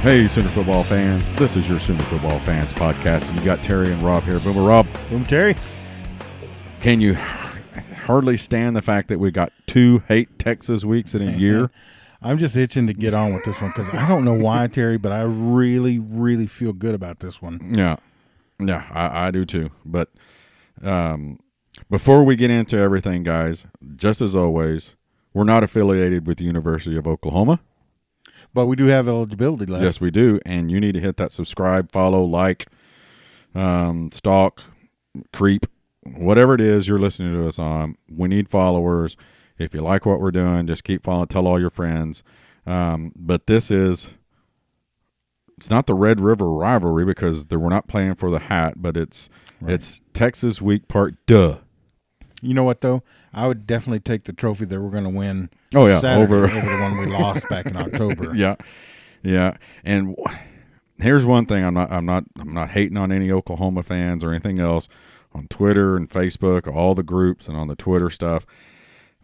Hey, Sooner football fans. This is your Sooner football fans podcast, and you got Terry and Rob here. Boomer Rob. Boom Terry. Can you hardly stand the fact that we got 2 hate Texas weeks in a year? I'm just itching to get on with this one because I don't know why, Terry, but I really, really feel good about this one. Yeah, I do too. But before we get into everything, guys, just as always, we're not affiliated with the University of Oklahoma. But we do have eligibility left. Yes, we do. And you need to hit that subscribe, follow, like, stalk, creep, whatever it is you're listening to us on. We need followers. If you like what we're doing, just keep following. Tell all your friends. But it's not the Red River rivalry because we're not playing for the hat, but it's Texas Week Part Duh. You know what, though? I would definitely take the trophy that we're going to win. Oh yeah, Saturday over the one we lost back in October. Yeah. And here's one thing: I'm not hating on any Oklahoma fans or anything else on Twitter and Facebook, all the groups and on the Twitter stuff.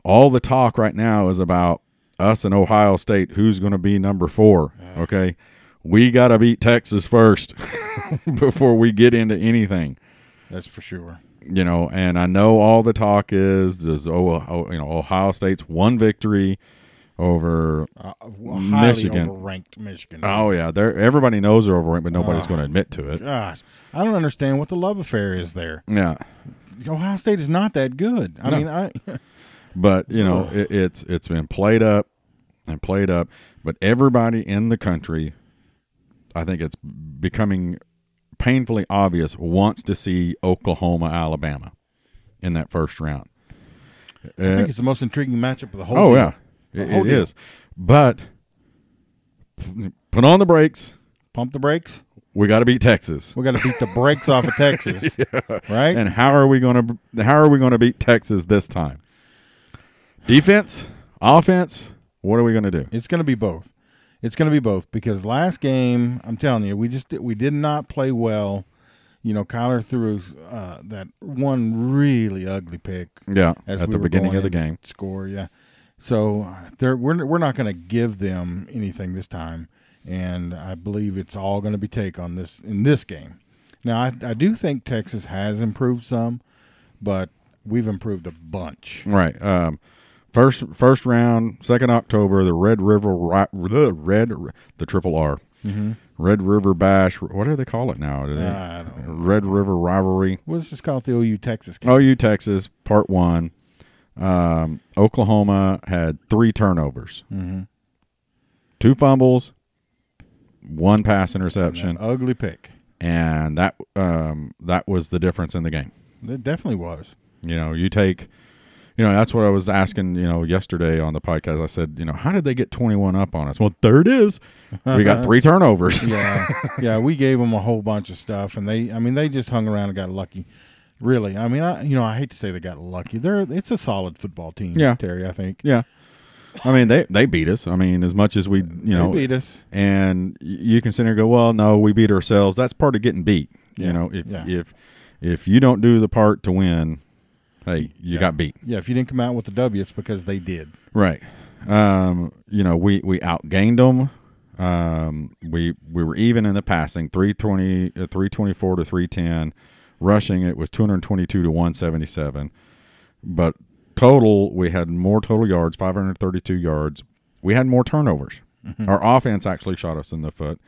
All the talk right now is about us and Ohio State. Who's going to be number 4? Okay, we got to beat Texas first before we get into anything. That's for sure. You know, and I know all the talk is Ohio State's one victory over Michigan. Overranked Michigan. Oh yeah, everybody knows they're overranked, but nobody's going to admit to it. Gosh, I don't understand what the love affair is there. Yeah, Ohio State is not that good. But you know, it's been played up and played up. But everybody in the country, I think it's becoming painfully obvious, wants to see Oklahoma, Alabama in that first round. I think it's the most intriguing matchup of the whole deal. Yeah, it is. But put on the brakes. Pump the brakes. We got to beat Texas. We got to beat the brakes off of Texas, right? And how are we going to beat Texas this time? Defense, offense. What are we going to do? It's going to be both. It's going to be both because last game, I'm telling you, we did not play well. You know, Kyler threw that one really ugly pick. Yeah, at the beginning of the game. Score, yeah. So we're not going to give them anything this time, and I believe it's all going to be take on this in this game. Now, I do think Texas has improved some, but we've improved a bunch. Right. First round, 2nd October, the Red River, the Triple R, Red River Bash. What do they call it now? I don't know. Red River Rivalry. Let's just call it the OU Texas game. OU Texas Part 1. Oklahoma had 3 turnovers, 2 fumbles, 1 pass interception, ugly pick, and that was the difference in the game. It definitely was. You know, you take. You know, that's what I was asking, yesterday on the podcast. I said, how did they get 21 up on us? Well, there it is. We got 3 turnovers. Yeah, we gave them a whole bunch of stuff, and they just hung around and got lucky. Really, I hate to say they got lucky. It's a solid football team, Terry, I think. Yeah. I mean, they beat us. I mean, as much as we, they beat us. And you can sit there and go, well, no, we beat ourselves. That's part of getting beat. Yeah. If you don't do the part to win, hey, you got beat. Yeah, if you didn't come out with the W, it's because they did. Right. We outgained them. We were even in the passing, 324 to 310. Rushing, it was 222 to 177. But total, we had more total yards, 532 yards. We had more turnovers. Our offense actually shot us in the foot.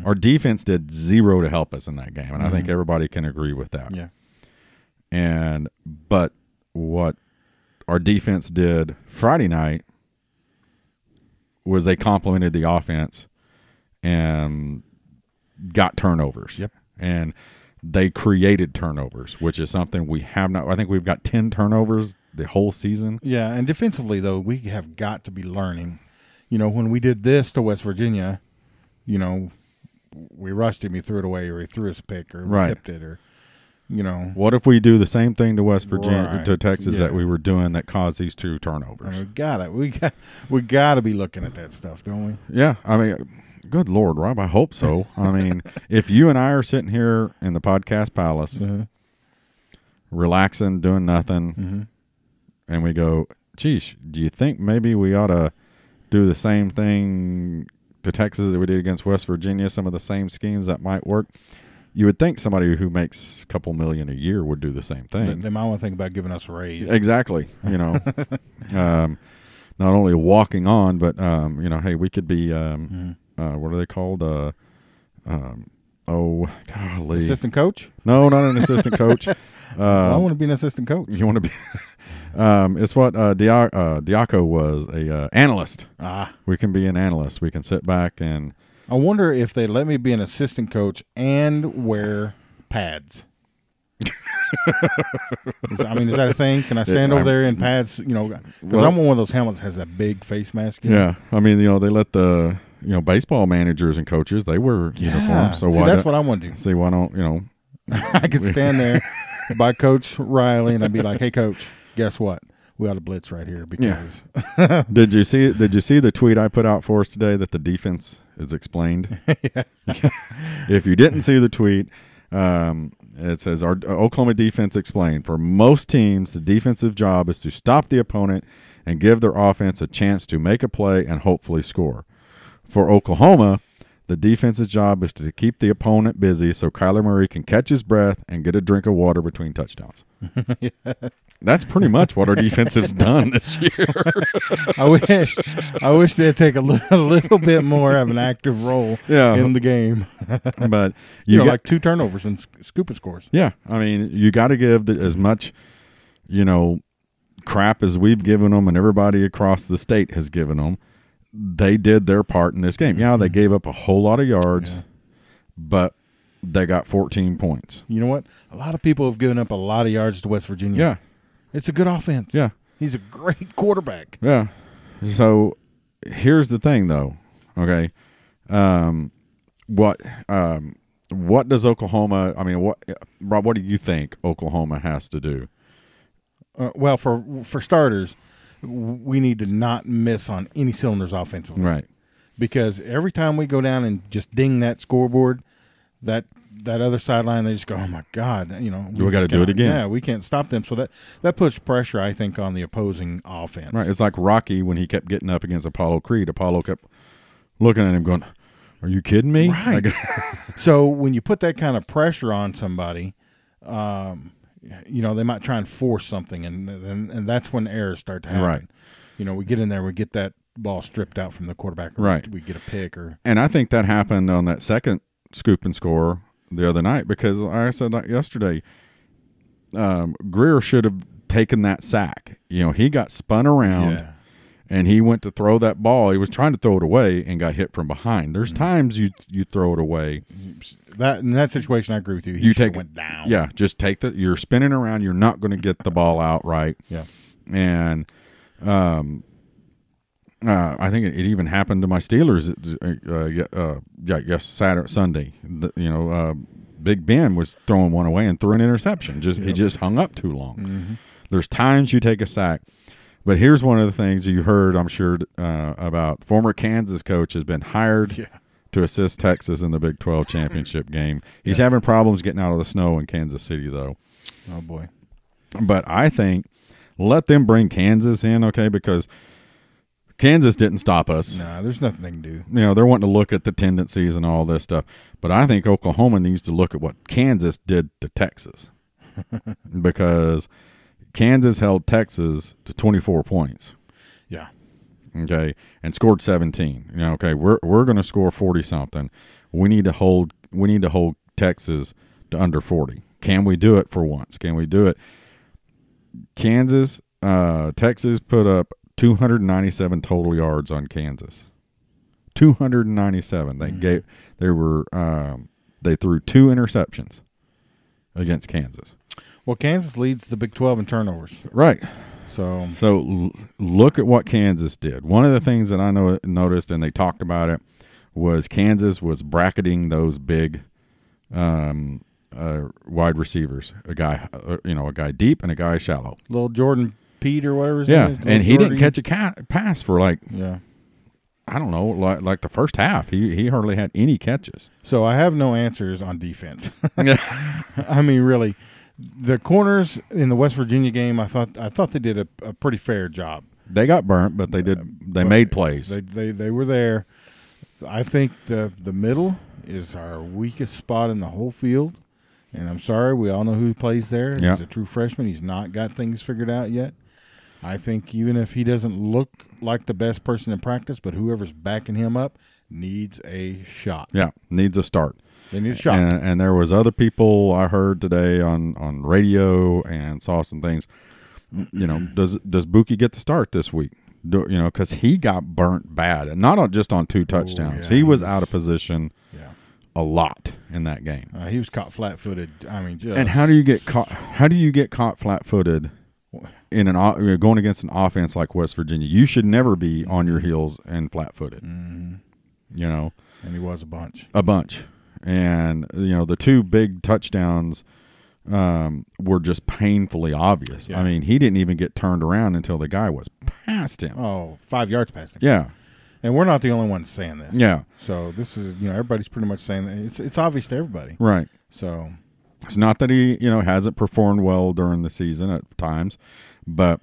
Our defense did 0 to help us in that game, and I think everybody can agree with that. Yeah. But what our defense did Friday night was they complemented the offense and got turnovers. Yep. And they created turnovers, which is something we have not. I think we've got 10 turnovers the whole season. Yeah, and defensively, though, we have got to be learning. When we did this to West Virginia, we rushed him, he threw it away, or he threw his pick, or we tipped it, or What if we do the same thing to West Virginia, to Texas that we were doing that caused these 2 turnovers? We got to be looking at that stuff, don't we? Yeah, I mean, good Lord, Rob, I hope so. I mean, if you and I are sitting here in the podcast palace, relaxing, doing nothing, and we go, geez, do you think maybe we ought to do the same thing to Texas that we did against West Virginia, some of the same schemes that might work. You would think somebody who makes a couple million a year would do the same thing. They might want to think about giving us a raise. Exactly. Not only walking on, but hey, we could be what are they called? Golly. Assistant coach? No, not an assistant coach. I want to be an assistant coach. You want to be? It's what Diaco was, a analyst. We can be an analyst. We can sit back and. I wonder if they let me be an assistant coach and wear pads. Is that a thing? Can I stand over there in pads? Because I'm one of those helmets that has that big face mask. Yeah, they let the baseball managers and coaches, they wear uniforms. So that's what I want to do. See, why don't I could stand there by Coach Riley and I'd be like, "Hey, Coach, guess what? We ought to blitz right here because." Yeah. Did you see the tweet I put out for us today that the defense is explained? If you didn't see the tweet, it says our Oklahoma defense explained. For most teams, the defensive job is to stop the opponent and give their offense a chance to make a play and hopefully score. For Oklahoma, the defense's job is to keep the opponent busy so Kyler Murray can catch his breath and get a drink of water between touchdowns. That's pretty much what our defensive's done this year. I wish they'd take a little bit more of an active role in the game. But like 2 turnovers and scooping scores. Yeah, you got to give as much, crap as we've given them and everybody across the state has given them. They did their part in this game. Yeah, they gave up a whole lot of yards, but they got 14 points. You know what? A lot of people have given up a lot of yards to West Virginia. Yeah. It's a good offense. Yeah. He's a great quarterback. Yeah. So here's the thing, though. Okay. What does Oklahoma – Rob, what do you think Oklahoma has to do? Well, for starters, we need to not miss on any cylinders offensively. Right. Because every time we go down and just ding that scoreboard, that other sideline, they just go, oh, my God. We got to do it again. Yeah, we can't stop them. So that puts pressure, I think, on the opposing offense. Right. It's like Rocky when he kept getting up against Apollo Creed. Apollo kept looking at him going, are you kidding me? Right. So when you put that kind of pressure on somebody, they might try and force something, and that's when errors start to happen. Right. We get in there, we get that ball stripped out from the quarterback. Right. We get a pick. And I think that happened on that second scoop and score the other night because, like I said yesterday, Greer should have taken that sack. He got spun around, and he went to throw that ball. He was trying to throw it away and got hit from behind. There's times you throw it away. In that situation, I agree with you. He went down. Yeah, just take you're spinning around. You're not going to get the ball out right. Yeah. And I think it even happened to my Steelers. Sunday. Big Ben was throwing one away and threw an interception. He just hung up too long. Mm-hmm. There's times you take a sack. But here's one of the things you heard, I'm sure, about former Kansas coach has been hired to assist Texas in the Big 12 championship game. He's having problems getting out of the snow in Kansas City, though. Oh, boy. But I think let them bring Kansas in, okay, because Kansas didn't stop us. Nah, there's nothing they can do. They're wanting to look at the tendencies and all this stuff. But I think Oklahoma needs to look at what Kansas did to Texas because Kansas held Texas to 24 points. Yeah. Okay, and scored 17. Okay, we're going to score 40-something. We need to hold Texas to under 40. Can we do it for once? Can we do it? Texas put up 297 total yards on Kansas. 297. They threw 2 interceptions against Kansas. Well, Kansas leads the Big 12 in turnovers. Right. So look at what Kansas did. One of the things that I noticed, and they talked about it, was Kansas was bracketing those big wide receivers. A guy deep and a guy shallow. Little Jordan Pete or whatever his name is. And he didn't catch a pass for I don't know, like the first half. He hardly had any catches. So I have no answers on defense. I mean, really. The corners in the West Virginia game, I thought they did a pretty fair job. They got burnt, but they made plays. They were there. I think the middle is our weakest spot in the whole field. And I'm sorry, we all know who plays there. Yep. He's a true freshman. He's not got things figured out yet. I think even if he doesn't look like the best person in practice, but whoever's backing him up needs a shot. Yeah, needs a start. They need a shot. And there was other people I heard today on radio and saw some things. You know, does Buki get the start this week? Because he got burnt bad, and not just on 2 touchdowns. He was out of position a lot in that game. He was caught flat-footed. I mean, just and how do you get caught? How do you get caught flat-footed in going against an offense like West Virginia? You should never be on your heels and flat-footed. Mm-hmm. You know, and he was a bunch. And the 2 big touchdowns were just painfully obvious. Yeah. I mean, he didn't even get turned around until the guy was past him. Oh, 5 yards past him. Yeah. And we're not the only ones saying this. Yeah. So this is, everybody's pretty much saying that. It's obvious to everybody. Right. So it's not that he, hasn't performed well during the season at times, but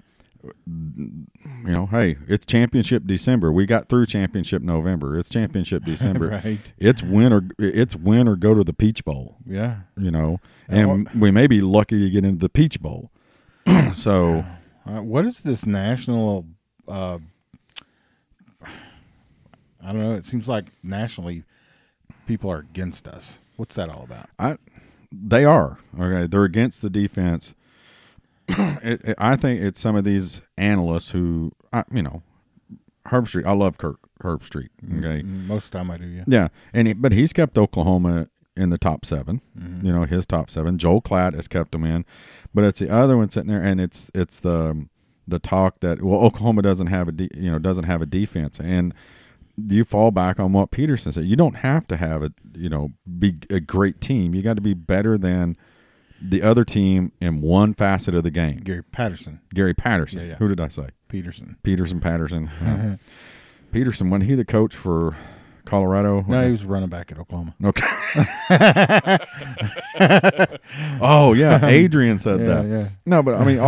hey, it's championship December. We got through championship November. It's championship December. Right. It's win or go to the Peach Bowl. Yeah. And we may be lucky to get into the Peach Bowl. So what is this national I don't know. It seems like nationally people are against us. What's that all about? They are. Okay. They're against the defense. I think it's some of these analysts who, Herb Street. I love Herb Street. Okay. Most of the time I do, yeah. Yeah. But he's kept Oklahoma in the top 7, Mm-hmm. His top 7. Joel Klatt has kept them in. But it's the other one sitting there, and it's the talk that, Oklahoma doesn't have a defense. And you fall back on what Peterson said. You don't have to have be a great team. You got to be better than the other team in one facet of the game. Gary Patterson. Yeah. Who did I say? Patterson. Peterson, wasn't he the coach for Colorado? No, he was running back at Oklahoma. Okay. Oh, yeah. Adrian said that. Yeah. No, but I mean,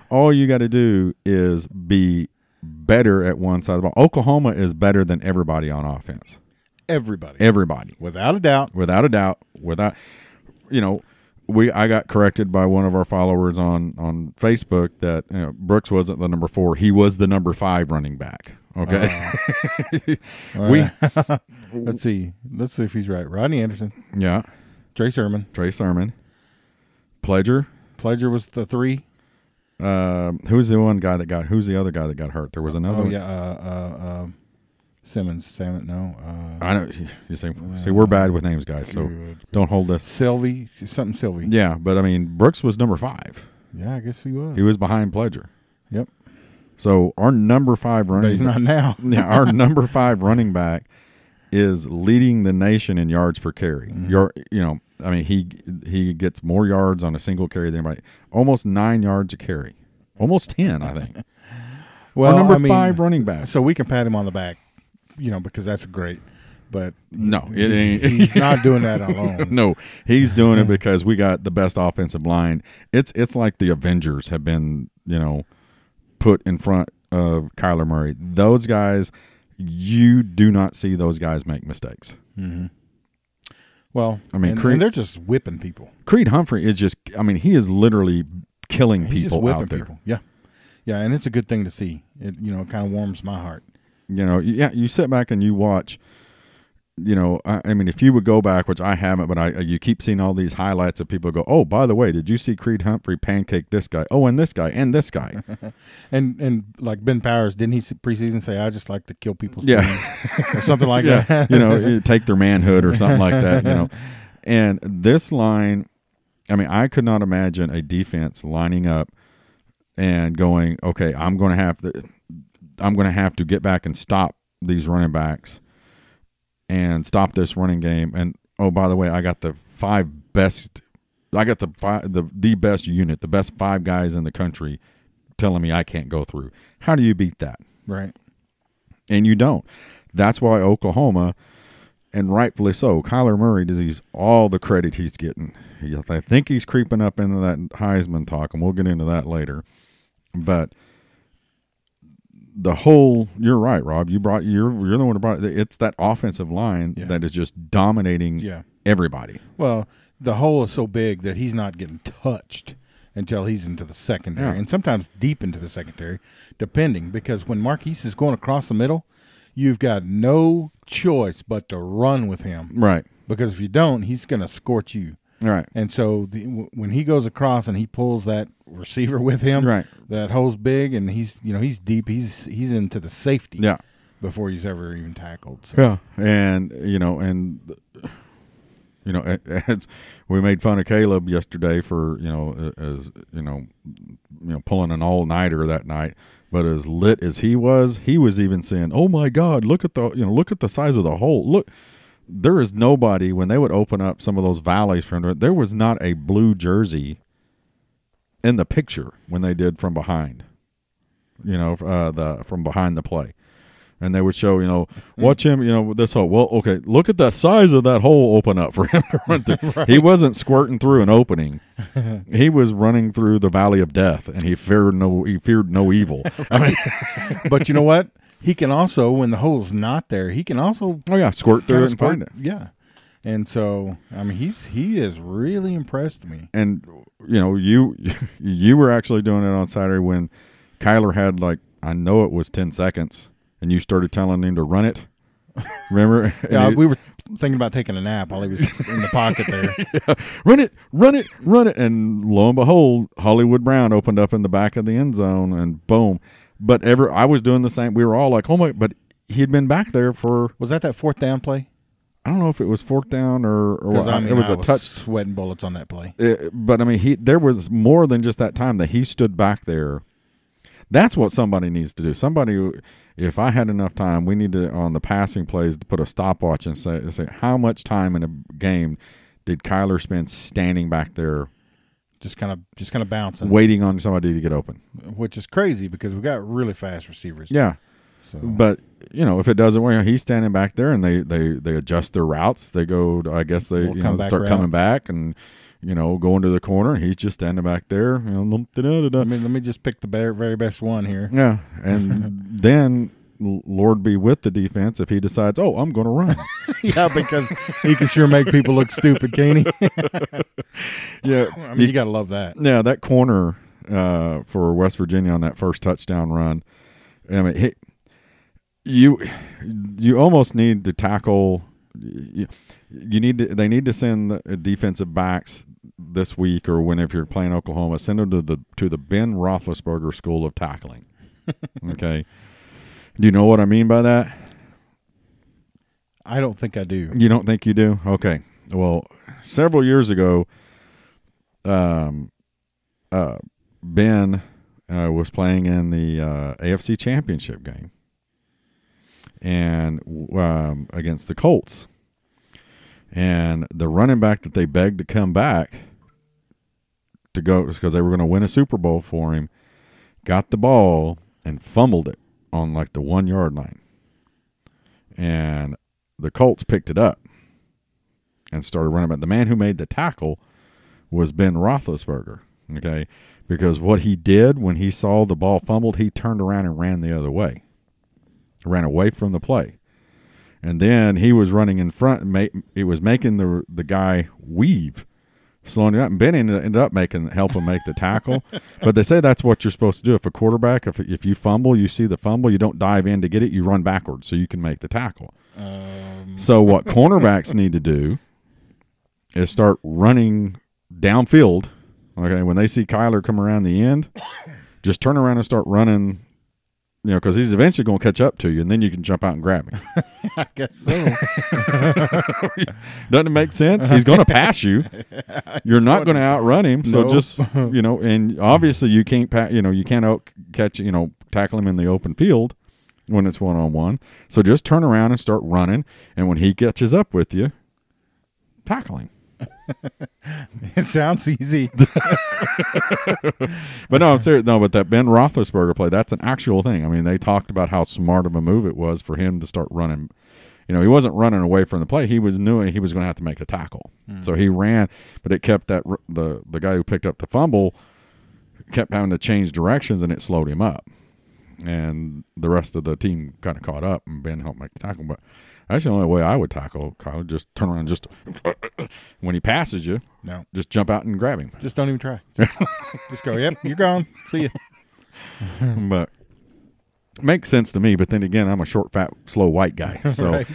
all you got to do is be better at one side of the ball. Oklahoma is better than everybody on offense. Everybody. Without a doubt. I got corrected by one of our followers on Facebook that Brooks wasn't the number 4. He was the number 5 running back. Okay. Let's see if he's right. Rodney Anderson. Yeah. Trey Sermon. Pledger was the 3. Who's the other guy that got hurt? There was another one. Yeah. Simmons. No. I know. You see, we're bad with names, guys, so don't hold us. Sylvie. Yeah, but I mean, Brooks was number 5. Yeah, I guess he was. He was behind Pledger. Yep. So our number 5 running But he's not now. Yeah, our number 5 running back is leading the nation in yards per carry. Mm-hmm. He gets more yards on a single carry than anybody. Almost 9 yards a carry. Almost 10, I think. Well, our number 5 running back. So we can pat him on the back, because that's great. But no, it ain't. He's not doing that alone. No, he's doing it because we got the best offensive line. It's like the Avengers have been, put in front of Kyler Murray. Those guys, you do not see those guys make mistakes. Mm-hmm. Well, I mean, and they're just whipping people. Creed Humphrey is he is literally killing people out there. People. Yeah. Yeah, and it's a good thing to see. It kind of warms my heart. You sit back and you watch. If you would go back, which I haven't, but you keep seeing all these highlights of people go, oh, by the way, did you see Creed Humphrey pancake this guy? Oh, and this guy, and this guy. and like Ben Powers, didn't he preseason say, I just like to kill people's yeah. or something like that? Take their manhood or something like that, And this line, I could not imagine a defense lining up and going, okay, I'm going to have to get back and stop these running backs and stop this running game. And oh, by the way, I got the best unit, the best 5 guys in the country telling me I can't go through. How do you beat that? Right. And you don't. That's why Oklahoma, and rightfully so, Kyler Murray deserves all the credit he's getting. I think he's creeping up into that Heisman talk, and we'll get into that later. But the whole, you're right, Rob. You're the one who brought it. It's that offensive line that is just dominating everybody. Well, the hole is so big that he's not getting touched until he's into the secondary, and sometimes deep into the secondary, depending, because when Marquise is going across the middle, you've got no choice but to run with him. Right. Because if you don't, he's going to scorch you. Right. And so when he goes across and he pulls that receiver with him, that hole's big, and he's deep. He's into the safety. Before he's ever even tackled. So. Yeah. And as we made fun of Caleb yesterday for pulling an all nighter that night. But as lit as he was even saying, "Oh my God, look at the size of the hole. Look, there is nobody." When they would open up some of those valleys from there was not a blue jersey in the picture when they did from behind, from behind the play, and they would show, watch him, this hole. Well, okay, look at the size of that hole open up for him to run through. He wasn't squirting through an opening. He was running through the valley of death, and he feared no evil. I mean, but you know what? He can also, when the hole's not there, he can also squirt through it and find it. Yeah, and so I mean, he has really impressed me. And you were actually doing it on Saturday when Kyler had I know it was 10 seconds, and you started telling him to run it. Remember? Yeah, we were thinking about taking a nap while he was in the pocket there. Run it. And lo and behold, Hollywood Brown opened up in the back of the end zone, and boom. But I was doing the same. We were all like, oh my, but he had been back there for. Was that fourth down play? I don't know if it was fourth down or it was a touch. Sweating bullets on that play. But I mean, there was more than just that time that he stood back there. That's what somebody needs to do. Somebody, if I had enough time, we need to, on the passing plays, to put a stopwatch and say how much time in a game did Kyler spend standing back there, just kind of bouncing, waiting on somebody to get open, which is crazy because we got really fast receivers. Yeah, so. But if it doesn't work, he's standing back there, and they adjust their routes. They go, I guess they start coming back and. Going to the corner. He's just standing back there. Let me just pick the very best one here. Yeah, and then Lord be with the defense if he decides, oh, I'm going to run. Yeah, because he can sure make people look stupid, can't he? Yeah, I mean, you got to love that. Yeah, that corner for West Virginia on that first touchdown run. I mean, you almost need to tackle. They need to send the defensive backs this week, or whenever you're playing Oklahoma, send them to the Ben Roethlisberger School of Tackling. Okay, do you know what I mean by that? I don't think I do. You don't think you do? Okay. Well, several years ago, Ben was playing in the AFC Championship game, and against the Colts. And the running back that they begged to come back to go because they were going to win a Super Bowl for him, got the ball and fumbled it on the 1 yard line. And the Colts picked it up and started running back. The man who made the tackle was Ben Roethlisberger, okay? Because what he did when he saw the ball fumbled, he turned around and ran the other way. Ran away from the play. And then he was running in front. It was making the guy weave, slowing it up. And Ben ended up helping make the tackle. But they say that's what you're supposed to do. If a quarterback, if you fumble, you see the fumble, you don't dive in to get it. You run backwards so you can make the tackle. So what cornerbacks need to do is start running downfield. Okay, when they see Kyler come around the end, just turn around and start running. Because he's eventually going to catch up to you, and then you can jump out and grab him. I guess so. Doesn't it make sense? He's going to pass you. You're not going to outrun him. So just, and obviously you can't, you can't catch, tackle him in the open field when it's one-on-one. So just turn around and start running, and when he catches up with you, tackle him. It sounds easy. But no, I'm serious. No, but that Ben Roethlisberger play, that's an actual thing. I mean, they talked about how smart of a move it was for him to start running. He wasn't running away from the play. He knew he was going to have to make a tackle. So he ran, but it kept the guy who picked up the fumble kept having to change directions, and it slowed him up. and the rest of the team kind of caught up, and Ben helped make the tackle. But that's the only way I would tackle Kyle. Just turn around, just when he passes you, No. just jump out and grab him. Just don't even try. Just go, yep, you're gone. See ya. But makes sense to me. But then again, I'm a short, fat, slow white guy. So Right.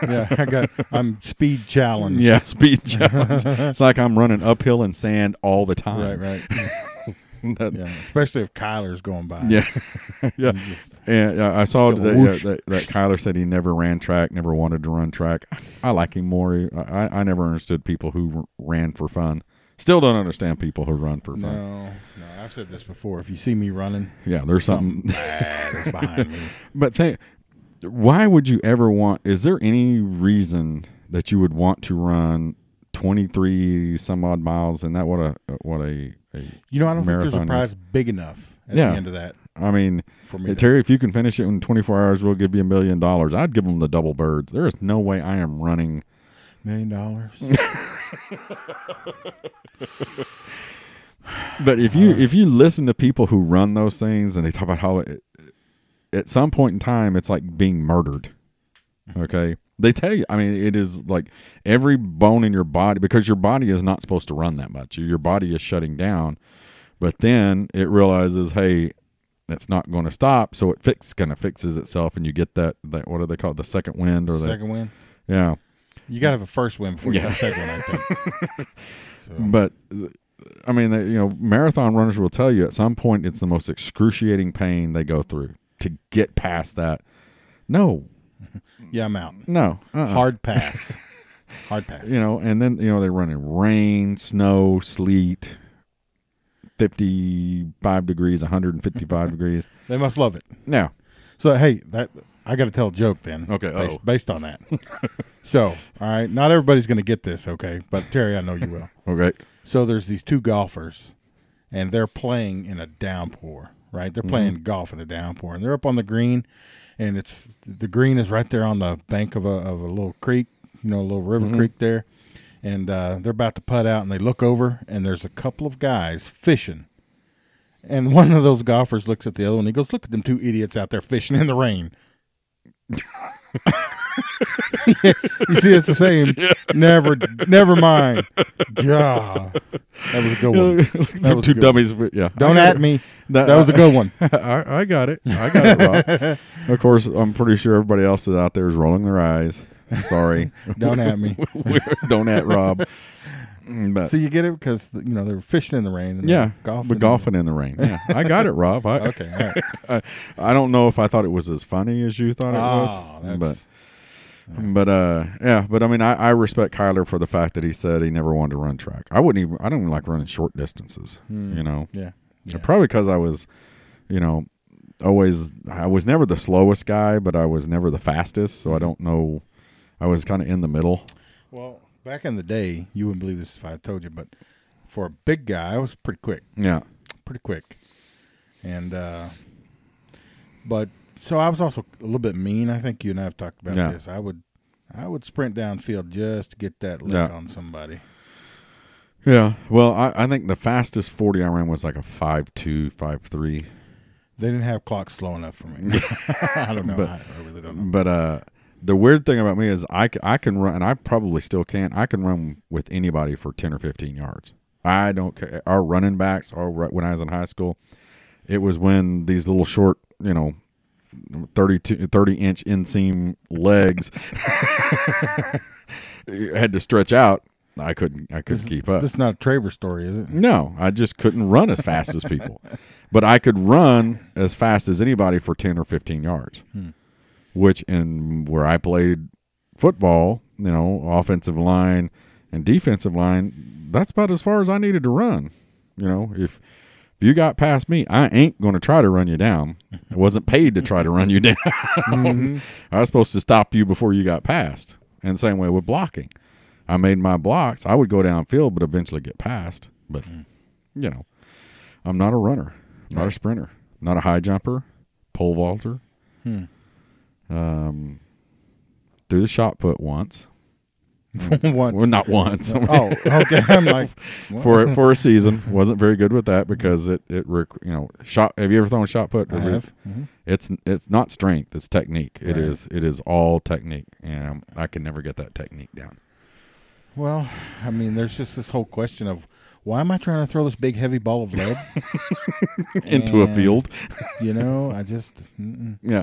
Yeah, I'm speed challenged. yeah, speed challenge. It's like I'm running uphill in sand all the time. Right. That- Yeah, especially if Kyler's going by. yeah, yeah. And I saw just a today whoosh. that Kyler said he never ran track, never wanted to run track. I like him more. I never understood people who ran for fun. Still don't understand people who run for fun. No, I've said this before. If you see me running, Yeah, there's something. bad is behind me. But why would you ever want? Is there any reason that you would want to run 23 some odd miles? And that what a You know, I don't think there's a marathon prize is? big enough at Yeah. the end of that I mean, for me. Terry, if you can finish it in 24 hours, we'll give you $1 million. I'd give them the double birds. There is no way I am running. $1 million. But if you listen to people who run those things and they talk about how at some point in time it's like being murdered. Okay, they tell you. I mean, it is like every bone in your body, because your body is not supposed to run that much. Your body is shutting down, but then it realizes, hey, that's not going to stop, so it kind of fixes itself, and you get that what do they call it, the second wind or Second win. Yeah. You got to have a first win before you Yeah. have a second win, I think. So, But I mean, marathon runners will tell you at some point it's the most excruciating pain they go through to get past that. No, yeah, I'm out. no, Hard pass. Hard pass. And then they run in rain, snow, sleet, 55 degrees, 155 degrees. They must love it. Now, So, hey, I got to tell a joke then. Okay, Based on that. So, all right, not everybody's going to get this, okay? But, Terry, I know you will. okay, So, there's these two golfers, and they're playing in a downpour, right? They're playing golf in a downpour, and they're up on the green, and the green is right there on the bank of a little creek, a little river creek there. And they're about to putt out, and they look over, and there's a couple of guys fishing. And one of those golfers looks at the other one. And he goes, "Look at them two idiots out there fishing in the rain." Yeah, you see, it's the same. Yeah. Never mind. Yeah, that was a good one. That was two a good dummies. Yeah, Don't I got at it. me. That was a good one. I got it. I got it, Rob. Of course, I'm pretty sure everybody else is out there is rolling their eyes. Sorry. Don't at me. Don't at Rob. But So you get it because they're fishing in the rain. And yeah, golfing. but golfing in the rain. Yeah, I got it, Rob. Okay, all right. I don't know if I thought it was as funny as you thought it was, but I mean, I respect Kyler for the fact that he said he never wanted to run track. I don't even like running short distances. Yeah. Probably because I was, I was never the slowest guy, but I was never the fastest. So I don't know. I was kind of in the middle. Well, back in the day, you wouldn't believe this if I told you, but for a big guy, I was pretty quick. Yeah. Pretty quick. And, but, so I was also a little bit mean. I think you and I have talked about this. I would sprint downfield just to get that lick on somebody. Yeah. Well, I think the fastest 40 I ran was like a 5.2, 5.3. They didn't have clocks slow enough for me. I don't know. But, I really don't know. But, the weird thing about me is I can run, and I probably still can. I can run with anybody for 10 or 15 yards. I don't care. Our running backs, when I was in high school, it was when these little short, 30-inch inseam legs had to stretch out. I couldn't keep up. This is not a Traver story, is it? No, I just couldn't run as fast as people. But I could run as fast as anybody for 10 or 15 yards. Which where I played football, offensive line and defensive line, that's about as far as I needed to run. If you got past me, I ain't going to try to run you down. I wasn't paid to try to run you down. I was supposed to stop you before you got past. And same way with blocking. I made my blocks. I would go downfield, but eventually get past. But, I'm not a runner, not a sprinter, not a high jumper, pole vaulter. Threw the shot put once. Once. Well, not once. Oh, okay. I'm like, what? for a season, wasn't very good with that because shot. Have you ever thrown a shot put? I have. Mm-hmm. It's not strength, it's technique. Right. It is all technique, and I can never get that technique down. Well, I mean, there's just this whole question of why am I trying to throw this big heavy ball of lead into a field? I just yeah.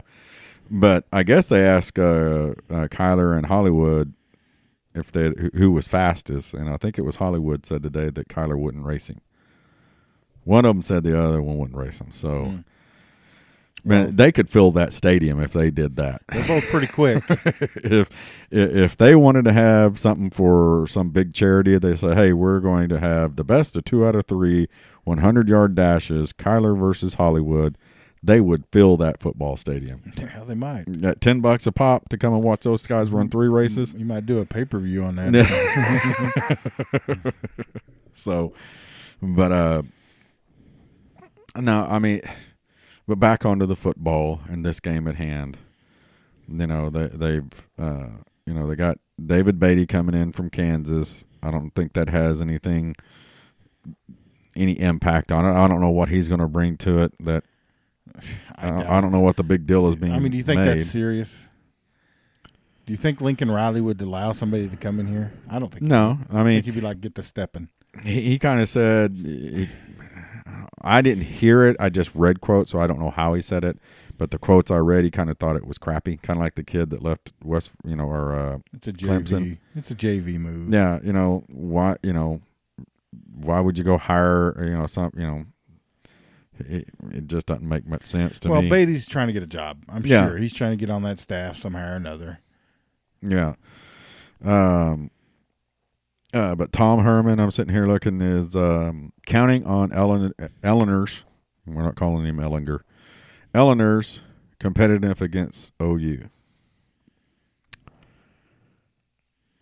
But I guess they asked Kyler and Hollywood if who was fastest, and I think it was Hollywood said today that Kyler wouldn't race him. One of them said the other one wouldn't race him. So, man, they could fill that stadium if they did that. They're both pretty quick. if they wanted to have something for some big charity, they say, hey, we're going to have the best of 2 out of 3 100-yard dashes, Kyler versus Hollywood. They would fill that football stadium. Yeah, they might. At $10 a pop to come and watch those guys run 3 races. You might do a pay-per-view on that. So, but no, I mean, but back onto the football and this game at hand. They got David Beatty coming in from Kansas. I don't think that has any impact on it. I don't know what he's going to bring to it. That I don't know what the big deal is being. I mean, do you think made. that's serious? Do you think Lincoln Riley would allow somebody to come in here? I don't think. No, I mean, I think he'd be like, get to stepping. He kind of said, I didn't hear it. I just read quotes, so I don't know how he said it. But the quotes I read, he kind of thought it was crappy, kind of like the kid that left West, or it's a JV. Clemson. It's a JV move. Yeah, why would you go hire, it just doesn't make much sense to me. Well, Beatty's trying to get a job. I'm sure he's trying to get on that staff somehow or another. Yeah. But Tom Herman, I'm sitting here looking, is counting on Eleanor's. We're not calling him Ellinger. Eleanor's competitive against OU.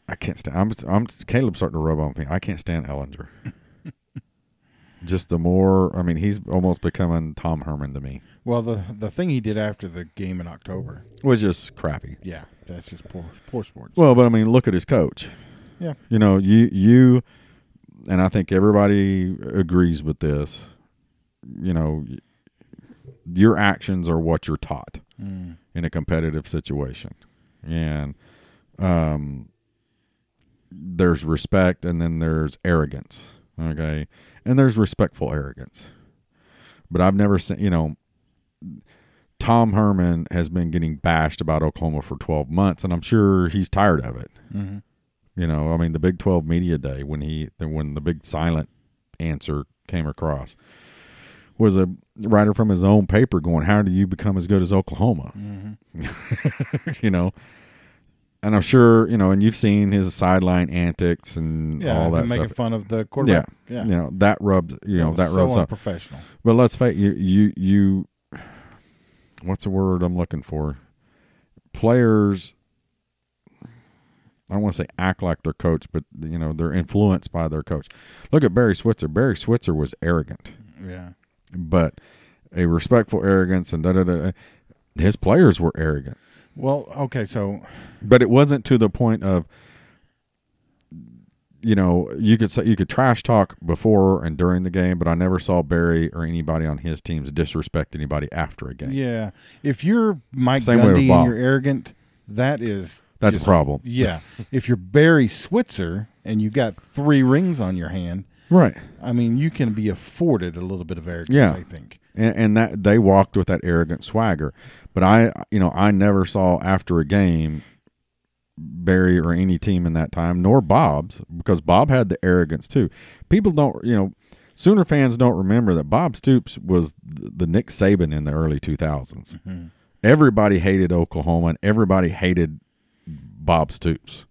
I can't stand. I'm Caleb's starting to rub on me. I can't stand Ellinger. Just the more, I mean, he's almost becoming Tom Herman to me. Well, the thing he did after the game in October was just crappy. Yeah, that's just poor sports. Well, but I mean, look at his coach. Yeah. You and I think everybody agrees with this. Your actions are what you're taught in a competitive situation. And there's respect and then there's arrogance. Okay. And there's respectful arrogance. But I've never seen, Tom Herman has been getting bashed about Oklahoma for 12 months, and I'm sure he's tired of it. Mm-hmm. I mean, the Big 12 media day when the big silent answer came across was a writer from his own paper going, how do you become as good as Oklahoma? Mm-hmm. And I'm sure, and you've seen his sideline antics and all that making stuff. fun of the quarterback. Yeah. That rubs, that rubs up. Unprofessional. But let's face you what's the word I'm looking for? Players, I don't want to say act like their coach, but they're influenced by their coach. Look at Barry Switzer. Barry Switzer was arrogant. Yeah. But a respectful arrogance and his players were arrogant. Well, okay, so but it wasn't to the point of you could trash talk before and during the game, but I never saw Barry or anybody on his teams disrespect anybody after a game. Yeah. If you're Mike Same way with Gundy Bob. and you're arrogant, that's a problem. Yeah. If you're Barry Switzer and you've got 3 rings on your hand, right. I mean, you can be afforded a little bit of arrogance, I think. And that they walked with that arrogant swagger. But I never saw after a game Barry or any team in that time, nor Bob's, because Bob had the arrogance too. People don't, Sooner fans don't remember that Bob Stoops was the Nick Saban in the early 2000s. Mm-hmm. Everybody hated Oklahoma and everybody hated Bob Stoops.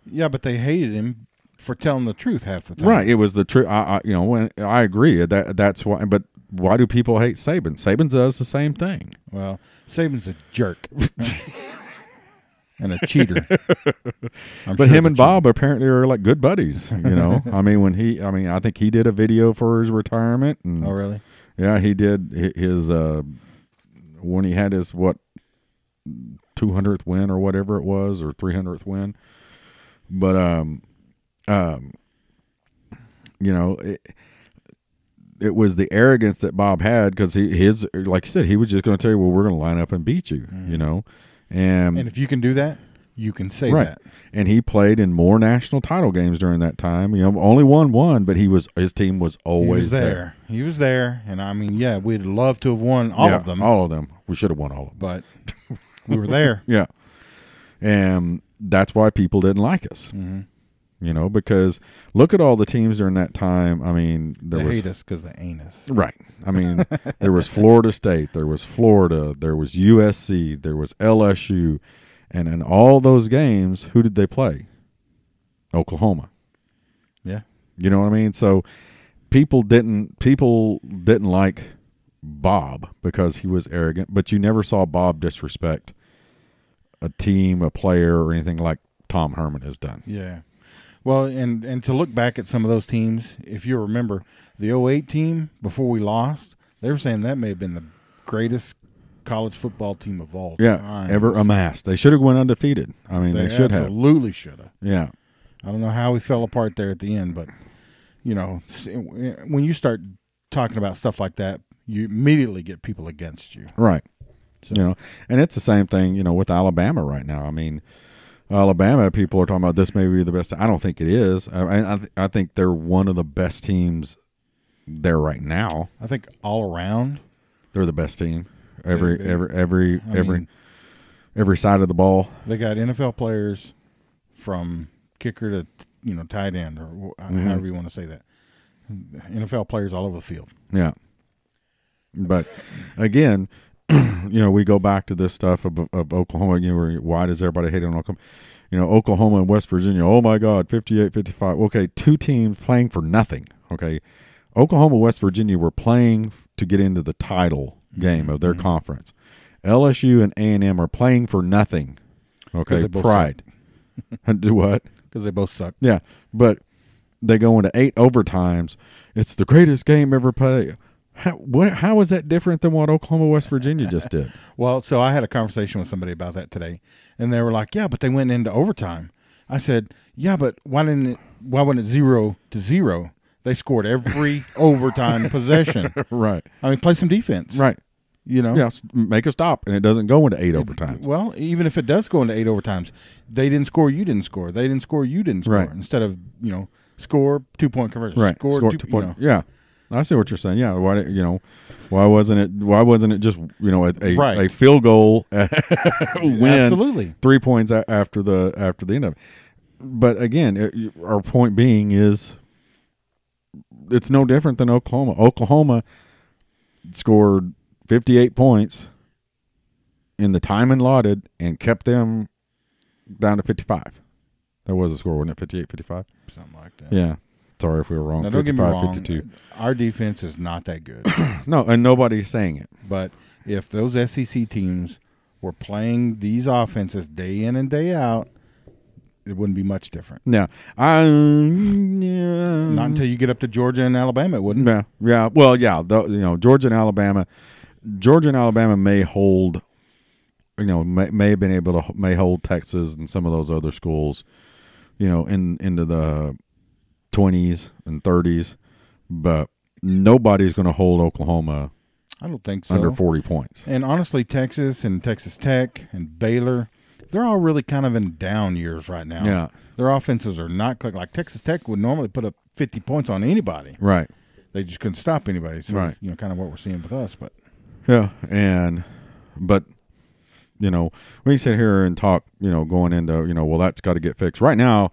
Yeah, but they hated him for telling the truth half the time. Right. It was the truth. When I agree that's why, but why do people hate Saban? Saban does the same thing. Well, Saban's a jerk and a cheater. But him and Bob apparently are like good buddies. I mean, I think he did a video for his retirement. And, oh, really? Yeah, he did his when he had his 200th win or whatever it was, or 300th win. But you know, it was the arrogance that Bob had because his like you said, he was just going to tell you, well, we're going to line up and beat you, you know, and if you can do that, you can say right. that. And he played in more national title games during that time. You know, only won one, but his team was always there. He was there, and I mean, yeah, we'd love to have won all of them. All of them. We should have won all of them, but we were there. Yeah, and that's why people didn't like us. Mm-hmm. You know, because look at all the teams during that time. I mean, they hate us because they ain't us. Right. I mean, there was Florida State, there was Florida, there was USC, there was LSU, and in all those games, who did they play? Oklahoma. Yeah. You know what I mean? So people didn't like Bob because he was arrogant, but you never saw Bob disrespect a team, a player, or anything like Tom Herman has done. Yeah. Well, and to look back at some of those teams, if you remember, the 08 team, before we lost, they were saying that may have been the greatest college football team of all time. Ever amassed. They should have went undefeated. I mean, they should have. Absolutely should have. Yeah. I don't know how we fell apart there at the end, but, you know, when you start talking about stuff like that, you immediately get people against you. Right. So. You know, and it's the same thing, you know, with Alabama right now. I mean, Alabama, people are talking about this may be the best. I don't think it is. I think they're one of the best teams there right now. I think all around they're the best team. Every side of the ball. They got NFL players from kicker to tight end or however you want to say that. NFL players all over the field. Yeah. But again, you know, we go back to this stuff of Oklahoma. You know, why does everybody hate on Oklahoma? You know, Oklahoma and West Virginia. Oh my God, 58-55. Okay, two teams playing for nothing. Okay, Oklahoma, West Virginia were playing to get into the title game of their conference. LSU and A&M are playing for nothing. Okay, pride. Do what? Because they both suck. Yeah, but they go into 8 overtimes. It's the greatest game ever played. How is that different than what Oklahoma, West Virginia just did? Well, so I had a conversation with somebody about that today, and they were like, "Yeah, but they went into overtime." I said, "Yeah, but why wasn't it 0-0? They scored every overtime possession." Right. I mean, play some defense. Right. You know? Yeah, make a stop, and it doesn't go into 8 overtimes. Well, even if it does go into 8 overtimes, they didn't score, you didn't score. They didn't score, you didn't score. Right. Instead of, score, 2-point conversion. Right. Score 2 point. Yeah. I see what you're saying. Yeah, why wasn't it just a field goal win? Absolutely. 3 points after the end of it. But again, our point being is it's no different than Oklahoma. Oklahoma scored 58 points in the time allotted and kept them down to 55. That was the score, wasn't it? 58-55? Something like that. Yeah. Sorry if we were wrong. Now, don't get me wrong. 52. Our defense is not that good. No, and nobody's saying it. But if those SEC teams were playing these offenses day in and day out, it wouldn't be much different. Yeah. Not until you get up to Georgia and Alabama, it wouldn't. Yeah. Yeah. Well, yeah. Georgia and Alabama may hold, may have been able to hold Texas and some of those other schools, into the 20s and 30s, but nobody's going to hold Oklahoma. I don't think so. Under 40 points. And honestly, Texas and Texas Tech and Baylor, they're all really kind of in down years right now. Yeah. Their offenses are not clicking. Like Texas Tech would normally put up 50 points on anybody. Right. They just couldn't stop anybody. So, right. Kind of what we're seeing with us. But yeah, but we sit here and talk, going into, well, that's got to get fixed. Right now,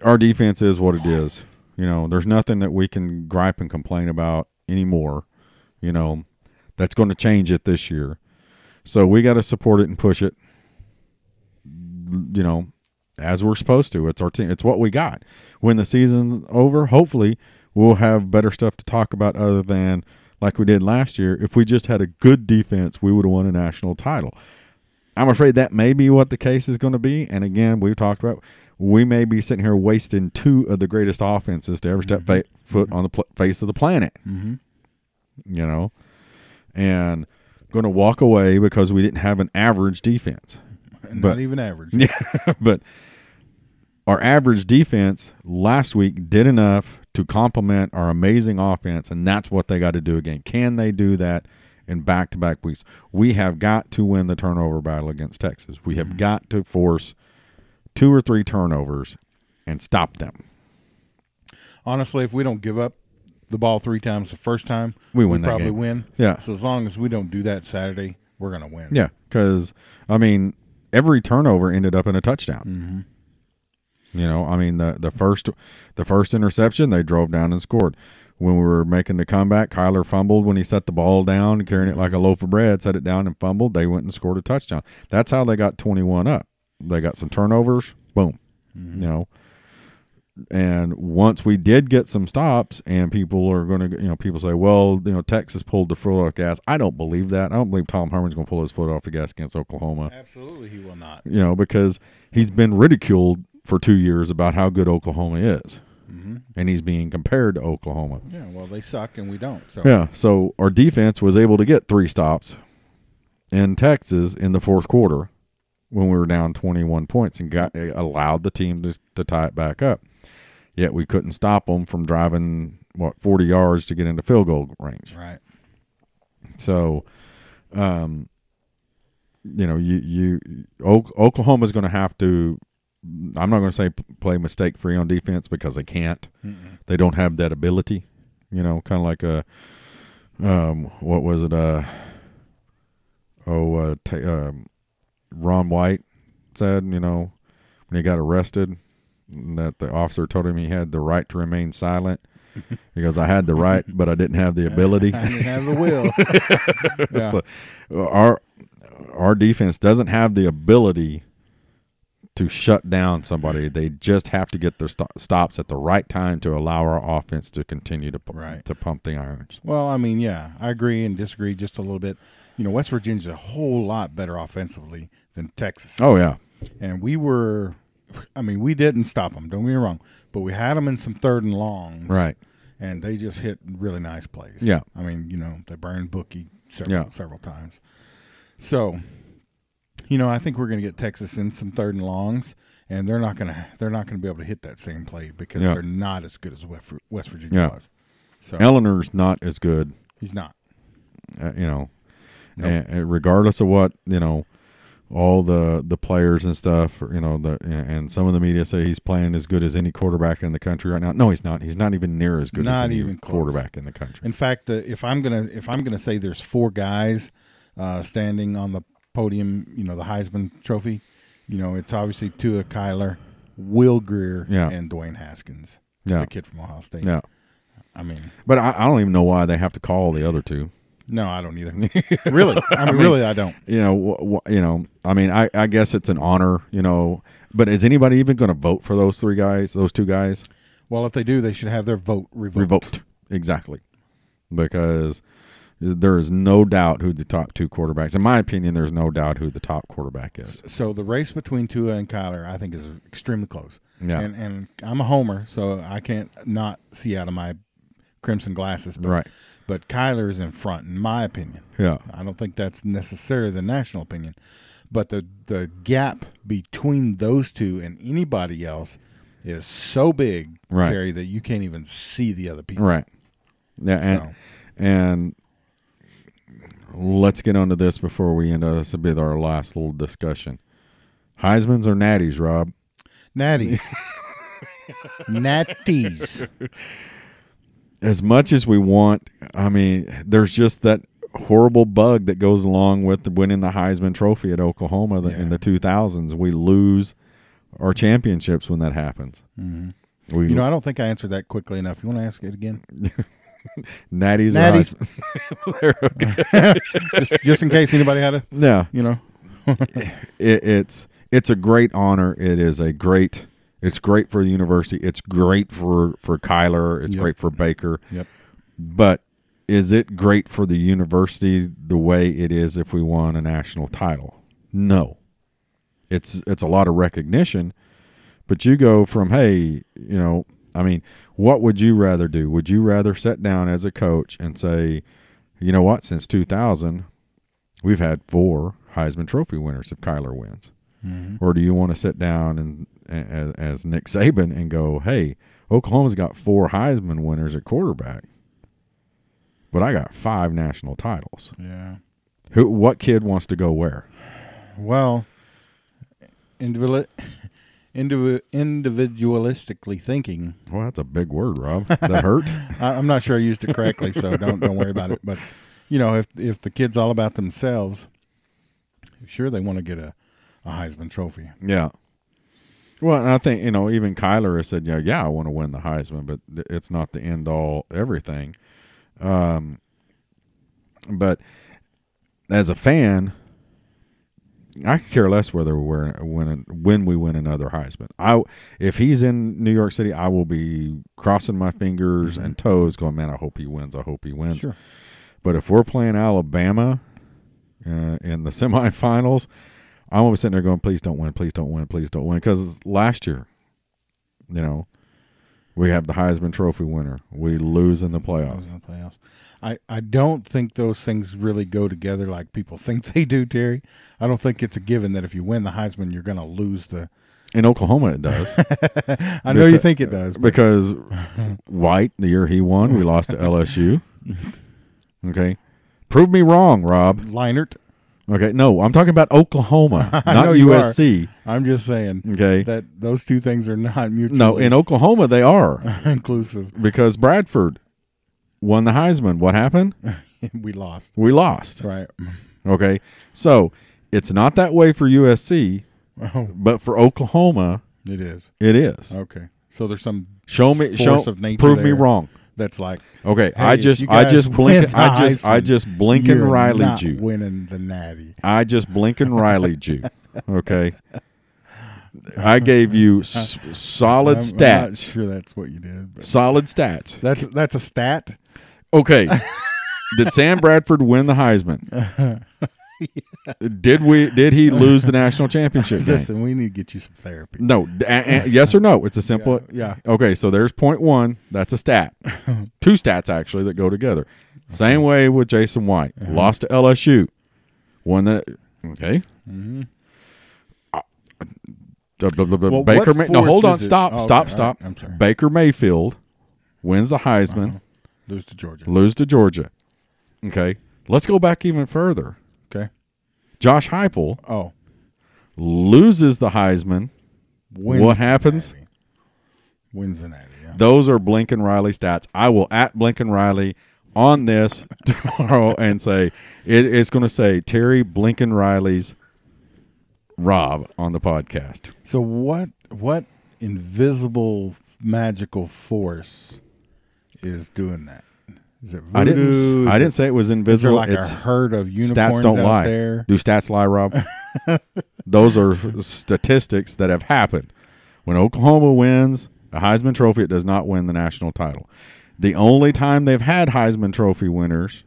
our defense is what it is. There's nothing that we can gripe and complain about anymore. That's going to change it this year. So we got to support it and push it, as we're supposed to. It's our team. It's what we got. When the season's over, hopefully we'll have better stuff to talk about other than like we did last year. If we just had a good defense, we would have won a national title. I'm afraid that may be what the case is going to be. And again, we've talked about, we may be sitting here wasting 2 of the greatest offenses to ever step foot on the face of the planet. Mm-hmm. And going to walk away because we didn't have an average defense. Not even average. Yeah, but our average defense last week did enough to complement our amazing offense, and that's what they got to do again. Can they do that in back-to-back weeks? We have got to win the turnover battle against Texas. We have got to force 2 or 3 turnovers and stop them. Honestly, if we don't give up the ball 3 times the first time, we win that probably game. win. Yeah. So as long as we don't do that Saturday, we're going to win. Yeah, because, I mean, every turnover ended up in a touchdown. Mm-hmm. You know, I mean, the first interception, they drove down and scored. When we were making the comeback, Kyler fumbled when he set the ball down, carrying it like a loaf of bread, set it down and fumbled. They went and scored a touchdown. That's how they got 21 up. They got some turnovers, boom, you know. And once we did get some stops, and people are going to, you know, people say, well, you know, Texas pulled the foot off the gas. I don't believe that. I don't believe Tom Herman's going to pull his foot off the gas against Oklahoma. Absolutely, he will not. You know, because he's been ridiculed for 2 years about how good Oklahoma is. And he's being compared to Oklahoma. Yeah, well, they suck and we don't. So. Yeah, so our defense was able to get 3 stops in Texas in the fourth quarter when we were down 21 points and allowed the team to tie it back up. Yet we couldn't stop them from driving, 40 yards to get into field goal range. Right. So, you know, Oklahoma's going to have to, I'm not going to say play mistake-free on defense because they can't. They don't have that ability. You know, kind of like what was it? Ron White said, you know, when he got arrested, that the officer told him he had the right to remain silent. He goes, I had the right, but I didn't have the ability. I didn't have the will. Yeah. So our defense doesn't have the ability to shut down somebody. They just have to get their stops at the right time to allow our offense to continue to pump the irons. Well, I mean, yeah, I agree and disagree just a little bit. You know, West Virginia's a whole lot better offensively than Texas. Oh, yeah. And we didn't stop them, don't get me wrong, but we had them in some 3rd and longs. Right. And they just hit really nice plays. Yeah. I mean, you know, they burned Bookie several times. So, you know, I think we're going to get Texas in some 3rd and longs, and they're not going to be able to hit that same play because they're not as good as West Virginia was. So Eleanor's not as good. He's not. You know, and regardless of what, you know, all the players and stuff, you know, and some of the media say he's playing as good as any quarterback in the country right now. No, he's not. He's not even near as good as any quarterback in the country. In fact, if I'm gonna say there's 4 guys standing on the podium, you know, the Heisman Trophy, you know, it's obviously Tua, Kyler, Will Greer, and Dwayne Haskins, the kid from Ohio State. Yeah, I mean, but I don't even know why they have to call the other 2. No, I don't either. Really, really, I don't. You know, I mean, I guess it's an honor, you know, but is anybody even going to vote for those 2 guys? Well, if they do, they should have their vote revoked. Exactly, because there is no doubt who the top 2 quarterbacks. In my opinion, there's no doubt who the top quarterback is. So the race between Tua and Kyler, I think, is extremely close. Yeah, and I'm a homer, so I can't not see out of my crimson glasses. But, but Kyler is in front, in my opinion. Yeah, I don't think that's necessarily the national opinion, but the gap between those 2 and anybody else is so big, Terry, that you can't even see the other people. Right. Yeah, and let's get onto this before we end up. This will be our last little discussion. Heisman's or Natties, Rob? Natties. Natties. As much as we want, I mean, there's just that horrible bug that goes along with winning the Heisman Trophy at Oklahoma in the 2000s. We lose our championships when that happens. Mm-hmm. You know, I don't think I answered that quickly enough. You want to ask it again? Natties. just in case anybody had a you know. it's a great honor. It's great for the university. It's great for Kyler. It's great for Baker. Yep. But is it great for the university the way it is if we won a national title? No. It's a lot of recognition, but you go from, hey, you know, I mean, what would you rather do? Would you rather sit down as a coach and say, you know what, since 2000, we've had 4 Heisman Trophy winners if Kyler wins. or do you want to sit down and as Nick Saban and go, hey, Oklahoma's got 4 Heisman winners at quarterback, but I got 5 national titles. Yeah. What kid wants to go where? Well, individualistically thinking. Well, that's a big word, Rob. That hurt. I'm not sure I used it correctly, so don't worry about it. But if the kid's all about themselves, sure they want to get a Heisman Trophy. Yeah. Well, and I think even Kyler has said, yeah, I want to win the Heisman, but it's not the end all everything. But as a fan, I could care less whether when we win another Heisman. If he's in New York City, I will be crossing my fingers and toes, going, man, I hope he wins. I hope he wins. Sure. But if we're playing Alabama in the semifinals, I'm always sitting there going, please don't win, please don't win, please don't win. Because last year, we have the Heisman Trophy winner. We lose in the playoffs. I don't think those things really go together like people think they do, Terry. I don't think it's a given that if you win the Heisman, you're going to lose the. In Oklahoma, it does. I know you think it does. Because White, the year he won, we lost to LSU. Okay. Prove me wrong, Rob. Leinert. Okay. No, I'm talking about Oklahoma, not USC. I'm just saying that those two things are not mutually. No, in Oklahoma, they are. Inclusive. Because Bradford won the Heisman. What happened? We lost. We lost. Right. Okay. So it's not that way for USC, but for Oklahoma, it is. It is. Okay. So there's some force of nature prove there me wrong. That's like, okay. Hey, I just blink. I just Blinken Riley'd you. Winning the Natty. I just Blinken Riley'd you. Okay. I gave you solid stats. I'm not sure that's what you did. But solid stats. That's a stat. Okay. Did Sam Bradford win the Heisman? Did he lose the national championship game? Listen, we need to get you some therapy. No. Yes or no? It's a simple. Yeah. Okay, so there's point 1. That's a stat. 2 stats, actually, that go together. Okay. Same way with Jason White. Lost to LSU. Won that. Okay. Mm-hmm. Baker. No, hold on. Stop. Okay. Stop. Right. I'm sorry. Baker Mayfield wins the Heisman. Lose to Georgia. Lose to Georgia. Okay. Let's go back even further. Okay. Josh Heupel loses the Heisman. What happens? Wins the Natty. Yeah. Those are Blinken Riley stats. I will at Blinken Riley on this tomorrow and say it's going to say Terry Blinken Riley's Rob on the podcast. So what invisible magical force is doing that? Is it voodoo? I didn't say it was invisible. Is there like a herd of unicorns stats don't out lie. there? Do stats lie, Rob? Those are statistics that have happened. When Oklahoma wins a Heisman Trophy, it does not win the national title. The only time they've had Heisman Trophy winners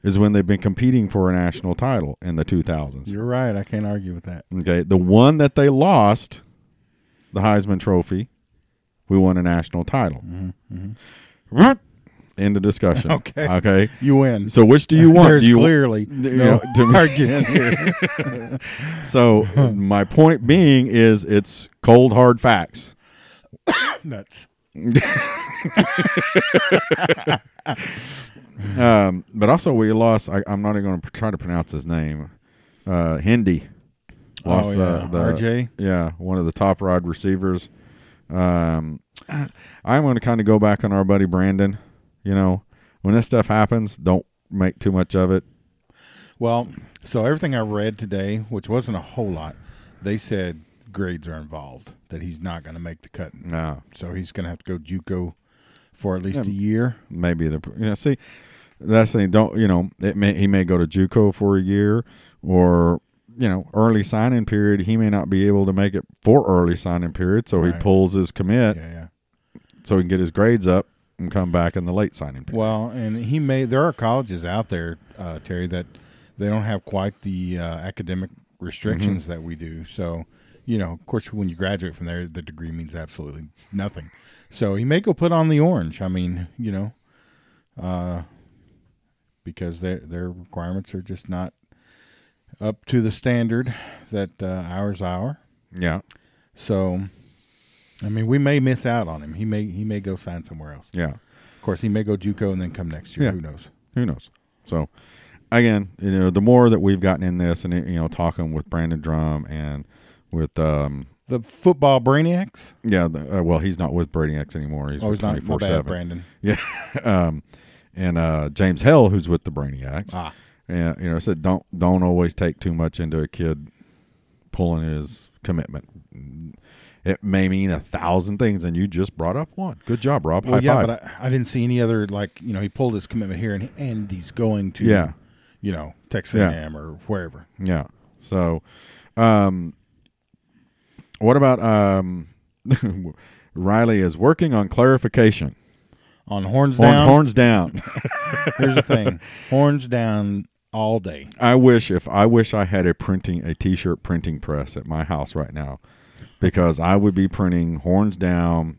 is when they've been competing for a national title in the 2000s. You're right. I can't argue with that. Okay. The one that they lost, the Heisman Trophy, we won a national title. Mm-hmm. End of discussion. Okay. You win. So which do you want? There's do you clearly no argument here. So my point being is it's cold, hard facts. Nuts. But also we lost. I'm not even going to try to pronounce his name. Hindi lost the RJ. Yeah, one of the top wide receivers. I'm going to kind of go back on our buddy Brandon. When this stuff happens, don't make too much of it. Well, so everything I read today, which wasn't a whole lot, they said grades are involved, that he's not going to make the cut. No. So he's going to have to go JUCO for at least a year. Maybe see, that's the thing. He may go to JUCO for a year, or early signing period. He may not be able to make it for early signing period, so he pulls his commit, so he can get his grades up and come back in the late signing period. Well, and there are colleges out there, Terry, that they don't have quite the academic restrictions that we do. So, of course, when you graduate from there, the degree means absolutely nothing. So he may go put on the orange. I mean, because their requirements are just not up to the standard that ours are. Yeah. So, I mean, we may miss out on him. He may go sign somewhere else. Yeah. Of course, he may go JUCO and then come next year. Yeah. Who knows? Who knows? So, again, the more that we've gotten in this, and talking with Brandon Drum and with the football brainiacs. Yeah. Well, he's not with Brainiacs anymore. He's with not 24/7. Brandon. Yeah. And James Hell, who's with the Brainiacs. And I said don't always take too much into a kid pulling his commitment. It may mean 1,000 things, and you just brought up one. Good job, Rob. High five. But I didn't see any other, he pulled his commitment here, and he's going to, Texas A&M or wherever. Yeah. So, what about Riley is working on clarification. On horns down? Horns down. Here's the thing. Horns down all day. I wish I had a T-shirt printing press at my house right now, because I would be printing horns down.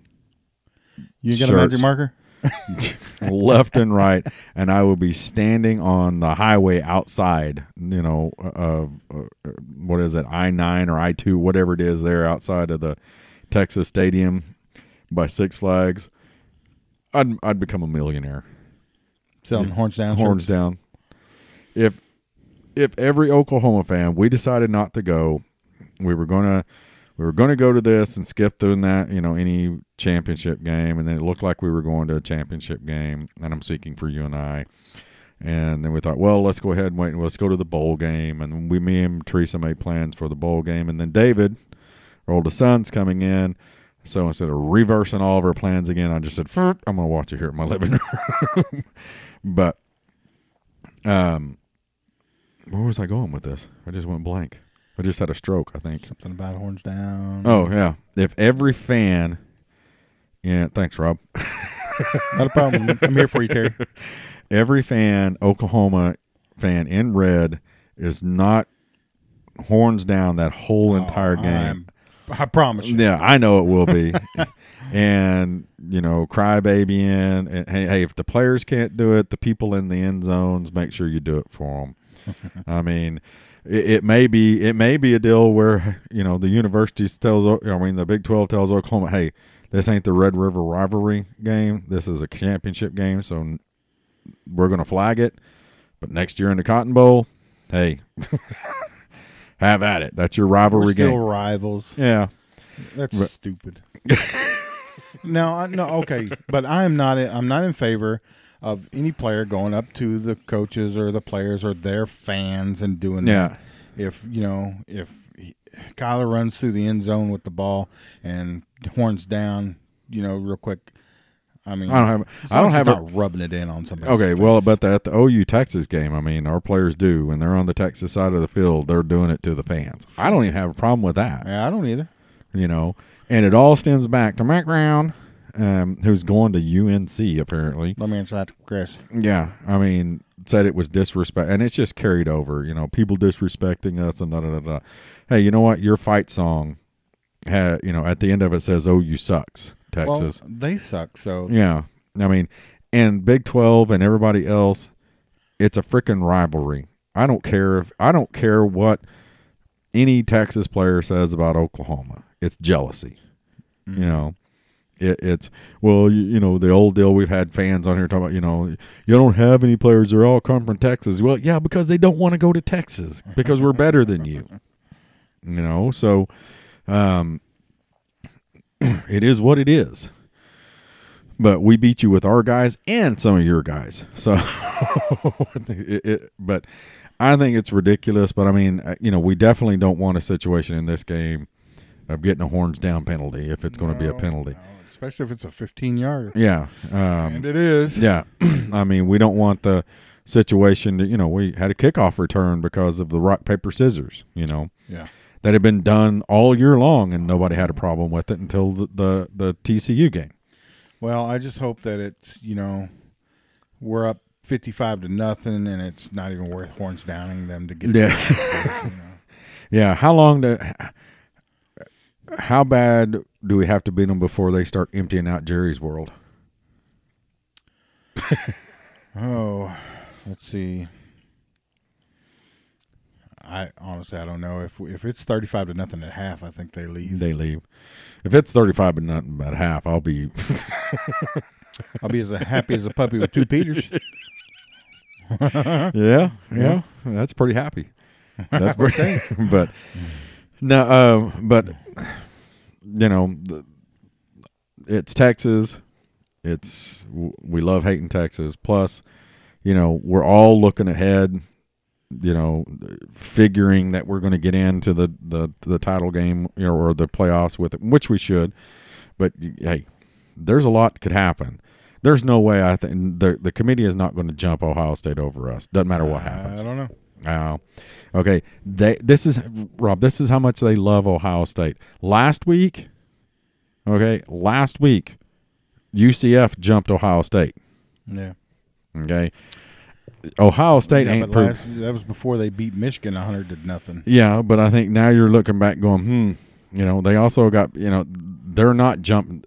You got a magic marker? Left and right, and I would be standing on the highway outside, what is it, I-9 or I-2, whatever it is there outside of the Texas Stadium by Six Flags. I'd become a millionaire. Selling horns down. Horns down. If every Oklahoma fan, we decided not to go, we were gonna go to this and skip through that, any championship game, and then it looked like we were going to a championship game, and I'm speaking for you and I. And then we thought, well, let's go ahead and wait, and let's go to the bowl game. And me and Teresa made plans for the bowl game, and then David, our oldest son's coming in. So instead of reversing all of our plans again, I just said, I'm going to watch it here in my living room. But where was I going with this? I just went blank. I just had a stroke, I think. Something about horns down. Oh, yeah. If every fan – yeah, thanks, Rob. Not a problem. I'm here for you, Terry. Every fan, Oklahoma fan in red, is not horns down that whole entire game. I promise you. Yeah, I know it will be. And, crybaby in. And, hey, if the players can't do it, the people in the end zones, make sure you do it for them. I mean, it may be a deal where, the universities the Big 12 tells Oklahoma, hey, this ain't the Red River rivalry game. This is a championship game, so we're going to flag it. But next year in the Cotton Bowl, hey, have at it. That's your rivalry We're still game. Rivals. Yeah. That's stupid. No, okay, but I'm not in favor of any player going up to the coaches or the players or their fans and doing that. If Kyler runs through the end zone with the ball and horns down, real quick. I mean, I don't have not rubbing it in on somebody. Okay, well, but at the OU Texas game, I mean, our players do when they're on the Texas side of the field, they're doing it to the fans. I don't even have a problem with that. Yeah, I don't either. And it all stems back to Mac Brown, who's going to UNC apparently. Let me answer that, Chris. Yeah, I mean, said it was disrespect, and it's just carried over. People disrespecting us and da da da da. Hey, you know what? Your fight song, at the end of it says "OU sucks." Texas. Well, they suck. So yeah, I mean, and Big 12 and everybody else, it's a freaking rivalry. I don't care what any Texas player says about Oklahoma. It's jealousy. Mm-hmm. It's the old deal. We've had fans on here talking about you don't have any players. They're all come from Texas. Well, yeah, because they don't want to go to Texas because we're better than you. So. It is what it is. But we beat you with our guys and some of your guys. So, but I think it's ridiculous. But I mean, we definitely don't want a situation in this game of getting a horns down penalty if it's going to be a penalty. No, especially if it's a 15-yarder. Yeah. And it is. Yeah. I mean, we don't want the situation that, we had a kickoff return because of the rock, paper, scissors, Yeah. that had been done all year long, and nobody had a problem with it until the TCU game. Well, I just hope that it's, we're up 55-0, and it's not even worth horns downing them to get. Yeah, yeah. How bad do we have to beat them before they start emptying out Jerry's World? Oh, let's see. I honestly I don't know if it's 35-0 at half. I think they leave. They leave. If it's 35-0 at half, I'll be as happy as a puppy with two Peters. yeah, that's pretty happy. That's pretty, but no, but you know, it's Texas. We love hating Texas. Plus, you know, we're all looking ahead. You know, figuring that we're going to get into the title game, you know, or the playoffs with it, which we should. But hey, there's a lot that could happen. There's no way I think the committee is not going to jump Ohio State over us. Doesn't matter what happens. I don't know. Okay. This is Rob. This is how much they love Ohio State. Last week, UCF jumped Ohio State. Yeah. Okay. Ohio State ain't. That was before they beat Michigan 100-0. Yeah, but I think now you're looking back, going, You know, they also got. You know, they're not jumping.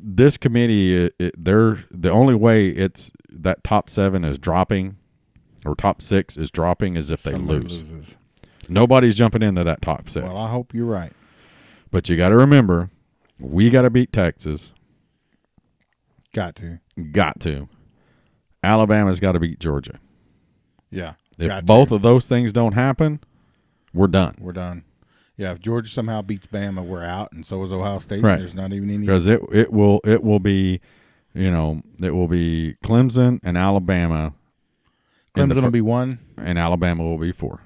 This committee, they're the only way it's that top 7 is dropping, or top 6 is dropping, is if they lose. Nobody's jumping into that top 6. Well, I hope you're right. But you got to remember, we got to beat Texas. Got to. Alabama's got to beat Georgia. Yeah. If both of those things don't happen, we're done. Yeah, if Georgia somehow beats Bama, we're out, and so is Ohio State. Right. There's not even any. Because it will be, you know, it will be Clemson and Alabama. Clemson will be 1, and Alabama will be 4.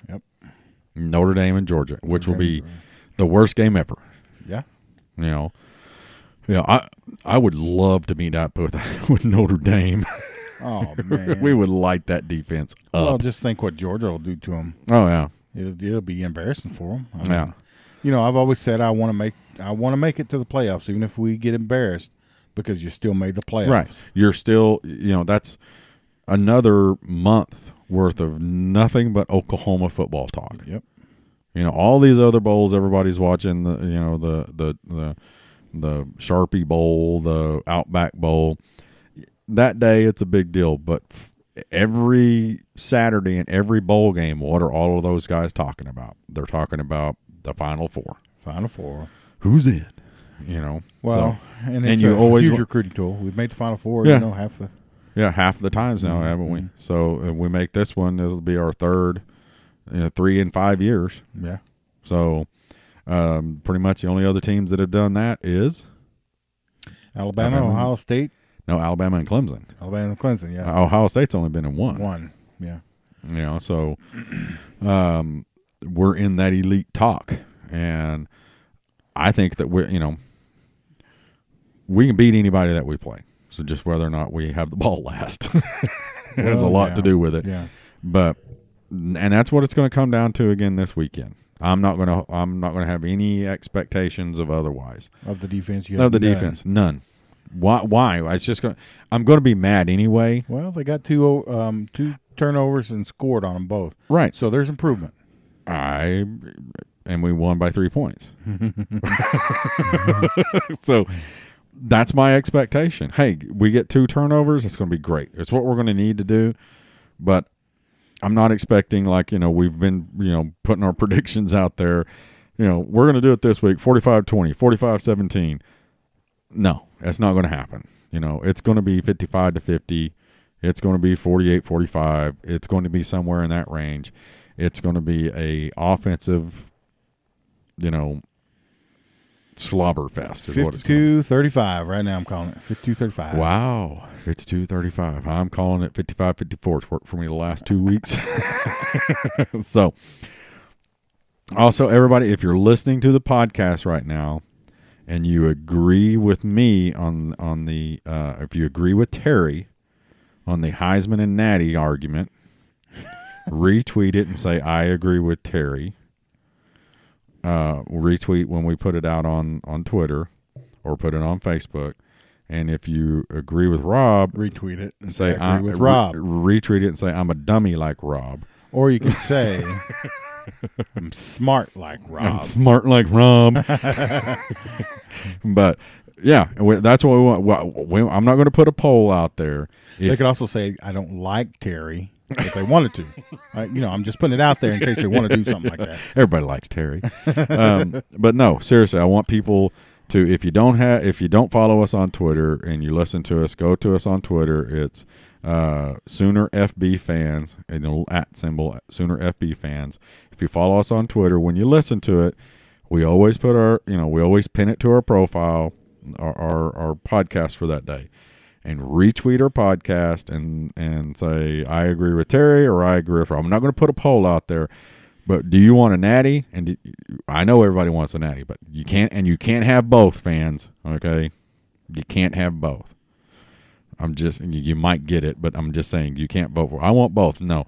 Yep. Notre Dame and Georgia, which will be the worst game ever. Yeah. You know, I would love to meet up with Notre Dame. Oh man, we would light that defense up. Well, just think what Georgia will do to them. Oh yeah. It'll be embarrassing for them. Yeah. You know, I've always said I want to make it to the playoffs, even if we get embarrassed, because you still made the playoffs. Right. You're still, you know, that's another month worth of nothing but Oklahoma football talk. Yep. You know, all these other bowls everybody's watching, the Sharpie Bowl, the Outback Bowl. That day it's a big deal, but every Saturday and every bowl game, what are all of those guys talking about? They're talking about the Final Four. Final Four. Who's in? You know. Well, so, and it's a huge recruiting tool. We've made the Final Four. Yeah. You know, half the times now, haven't we? So if we make this one, it'll be our third, 3 in 5 years. Yeah. So pretty much the only other teams that have done that is Alabama, Ohio State. No, Alabama and Clemson. Alabama and Clemson, yeah. Ohio State's only been in one. One, yeah. You know, so we're in that elite talk, and I think that we can beat anybody that we play. So just whether or not we have the ball last has a lot to do with it. Yeah. But and that's what it's going to come down to again this weekend. I'm not going to have any expectations of otherwise. Of the defense, defense, none. Why? It's just going. I'm going to be mad anyway. Well, they got two turnovers and scored on them both. Right. So there's improvement. And we won by 3 points. So that's my expectation. Hey, we get 2 turnovers. It's going to be great. It's what we're going to need to do. But I'm not expecting we've been, putting our predictions out there. We're going to do it this week, 45-20, 45-17. No, that's not going to happen. It's going to be 55-50. It's going to be 48-45. It's going to be somewhere in that range. It's going to be a offensive, slobber fest. 52-35. Right now I'm calling it 52-35. Wow, 52-35. I'm calling it 55-54. It's worked for me the last 2 weeks. So, also, everybody, if you're listening to the podcast right now and you agree with me on the if you agree with Terry on the Heisman and Natty argument, retweet it and say, I agree with Terry. Retweet when we put it out on Twitter or put it on Facebook. And if you agree with Rob, retweet it and say, I agree with Rob. Retweet it and say, I'm a dummy like Rob. Or you can say, I'm smart like Rob. I'm smart like Rob. But, yeah, that's what we want. I'm not going to put a poll out there. They could also say, I don't like Terry. if they wanted to. I'm just putting it out there in case they want to do something like that. Everybody likes Terry. But no, seriously, I want people to, if you don't follow us on Twitter and you listen to us, go to us on Twitter. It's Sooner FB Fans, and the little @ symbol, Sooner FB Fans. If you follow us on Twitter, when you listen to it, we always put we always pin it to our profile, our podcast for that day, and retweet our podcast and say, I agree with Terry or I agree with Rob. I'm not going to put a poll out there, but do you want a natty? And I know everybody wants a natty, but you can't have both, fans. Okay, you can't have both. You might get it, but I'm just saying you can't vote for. I want both. No.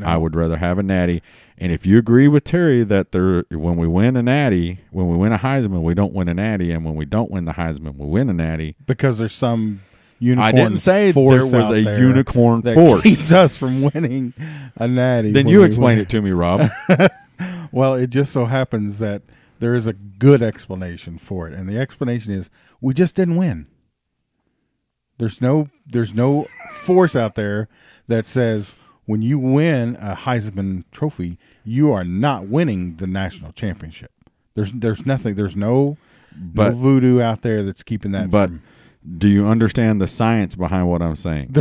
I would rather have a natty. And if you agree with Terry that when we win a natty, when we win a Heisman, we don't win a natty, and when we don't win the Heisman, we win a natty. Because there's some unicorn. I didn't say there was a unicorn that force keeps us from winning a natty. Then you explain it to me, Rob. Well, it just so happens that there is a good explanation for it, and the explanation is we just didn't win. There's no force out there that says when you win a Heisman Trophy, you are not winning the national championship. There's nothing. There's no voodoo out there that's keeping that. But do you understand the science behind what I'm saying?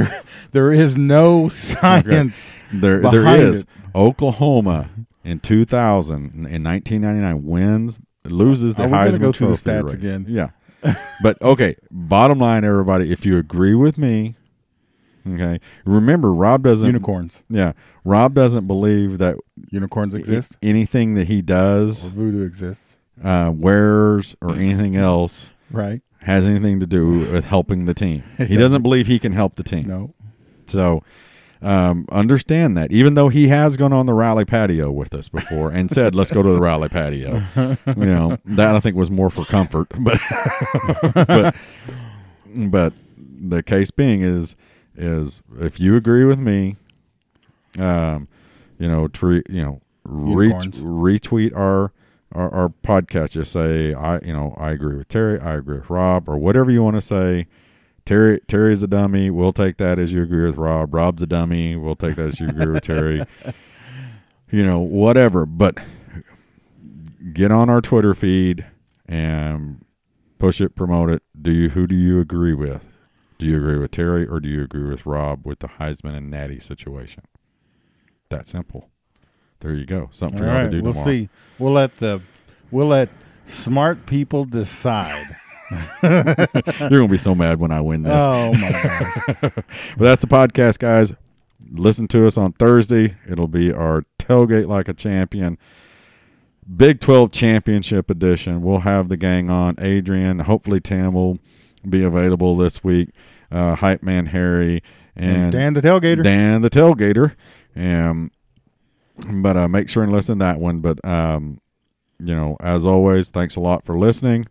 There is no science. Okay. There is. Oklahoma in 2000, in 1999, loses the Heisman go Trophy through the stats race. again? Yeah. But, okay, bottom line, everybody, if you agree with me, okay, remember, Rob doesn't... Unicorns. Yeah. Rob doesn't believe that... Unicorns exist? Anything that he does... Or voodoo exists. Wears or anything else... Right. ...has anything to do with helping the team. He doesn't believe he can help the team. No. So... understand that, even though he has gone on the rally patio with us before and said, let's go to the rally patio. That I think was more for comfort, but the case being is if you agree with me, retweet our podcast. Just say, I agree with Terry, I agree with Rob, or whatever you want to say. Terry's a dummy. We'll take that as you agree with Rob. Rob's a dummy. We'll take that as you agree with Terry. Whatever. But get on our Twitter feed and push it, promote it. Who do you agree with? Do you agree with Terry or do you agree with Rob with the Heisman and Natty situation? That simple. There you go. Something for y'all to do tomorrow. We'll see. We'll let smart people decide. You're gonna be so mad when I win this. Oh my gosh. But that's the podcast, guys. Listen to us on Thursday. It'll be our Tailgate Like a Champion Big 12 Championship edition. We'll have the gang on. Adrian, hopefully Tim will be available this week. Hype Man Harry and Dan the Tailgater. But make sure and listen to that one. But as always, thanks a lot for listening.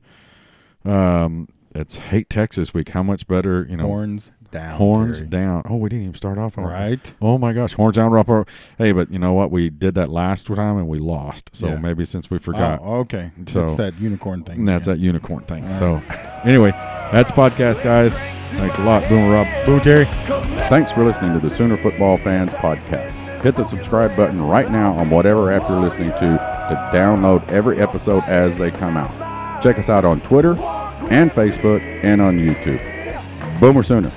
It's Hate Texas week. How much better, Horns down. Horns Terry. down. Oh, we didn't even start off on right. Oh my gosh, horns down, rough. Hey, but you know what? We did that last time and we lost. So maybe since we forgot. Oh, okay. So it's that unicorn thing. That's that unicorn thing. So anyway, that's podcast, guys. Thanks a lot. Boomer Rob. Boom Terry. Thanks for listening to the Sooner Football Fans podcast. Hit the subscribe button right now on whatever app you're listening to download every episode as they come out. Check us out on Twitter and Facebook and on YouTube. Boomer Sooner.